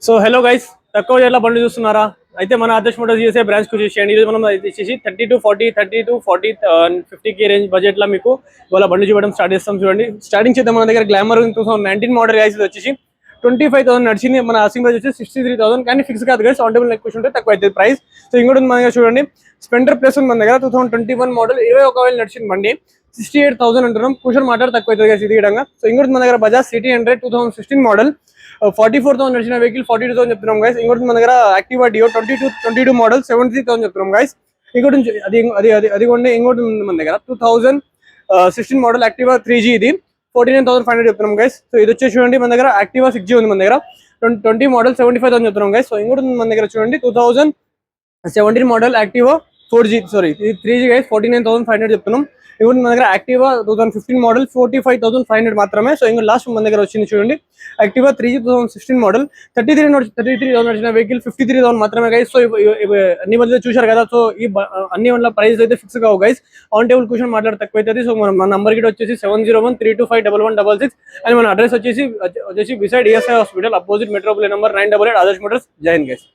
So hello guys, తక్కువ రేట్ల బండి చూస్తున్నారా? అయితే మన ఆదర్శ్ మోటార్స్ చేసే బ్రాంచ్ కు చూసేయండి. ఇది మనం వచ్చేసి 30 to 40 రేంజ్ బడ్జెట్ లో మీకు ఇవాళ బండి చూడడం స్టార్ట్ చేస్తాం. చూడండి, స్టార్టింగ్ చేద్దాం. మన దగ్గర గ్లామర్ 2019 మోడల్ గైస్ వచ్చేసి 25,000 నడిచింది. మన ఆసింగ్ ప్రైస్ వచ్చి 63,000, కానీ ఫిక్స్ కాదు గైస్, ఆన్ టేబుల్ ఎక్కువ ఉంటే తక్కువ అవుతుంది ప్రైస్. సో ఇంకోటి మన దగ్గర చూడండి, స్పెండర్ ప్లస్ ఉంది మన దగ్గర 2021 మోడల్, 21,000 నడిచింది బండి, 68,000 అంటున్నాం. క్వశ్చన్ మాట్లాడి తక్కువ అవుతుంది గైస్ ఇది విధంగా. సో ఇంకోటి మన దగ్గర బజాజ్ సిటీ 100 2016 మోడల్, 44,000 నడిచిన వెహికల్ 42,000 చెప్తున్నాం గైస్. ఇంకోటి మన దగ్గర యాక్టివా డియో 22 మోడల్ 73,000 చెప్తున్నాం గైస్. ఇంకోటి అది అది అది అది కొండి ఇంకోటి ఉంది మన దగ్గర 2016 మోడల్ యాక్టివా 3G, ఇది 49,500 చెప్తున్నాం గైస్. సో ఇది వచ్చేసి చూడండి, మన దగ్గర యాక్టివా 6G ఉంది మన దగ్గర, 20 మోడల్ 75,000 చెప్తున్నాం గైస్. సో ఇంకోటి మన దగ్గర చూడండి 2017 మోడల్ యాక్టివా 4G, సారీ ఇది 3G గైస్, 49,500 చెప్తున్నాం. ఇంకోటి మన దగ్గర యాక్టివా 2015 మోడల్ 45,500 మాత్రమే. సో ఇంకో లాస్ట్ మన దగ్గర వచ్చింది చూడండి, యాక్టివా 3G 2016 మోడల్ 33,000 నడిచిన వెహికల్ 53,000 మాత్రమే గైస్. సో అన్ని మధ్య చూశారు కదా. సో ఈ అన్ని వల్ల ప్రైస్ అయితే ఫిక్స్ కావు గైస్, ఆన్ టేబుల్ క్వశ్చన్ మాట్లాడి తక్కువ అవుతుంది. సో మన నంబర్ కి వచ్చేసి 7013251166 అండ్ మన అడ్రస్ వచ్చేసి beside ESI hospital, opposite metropolitan number 988 Adarsh motors. Jai Hind guys.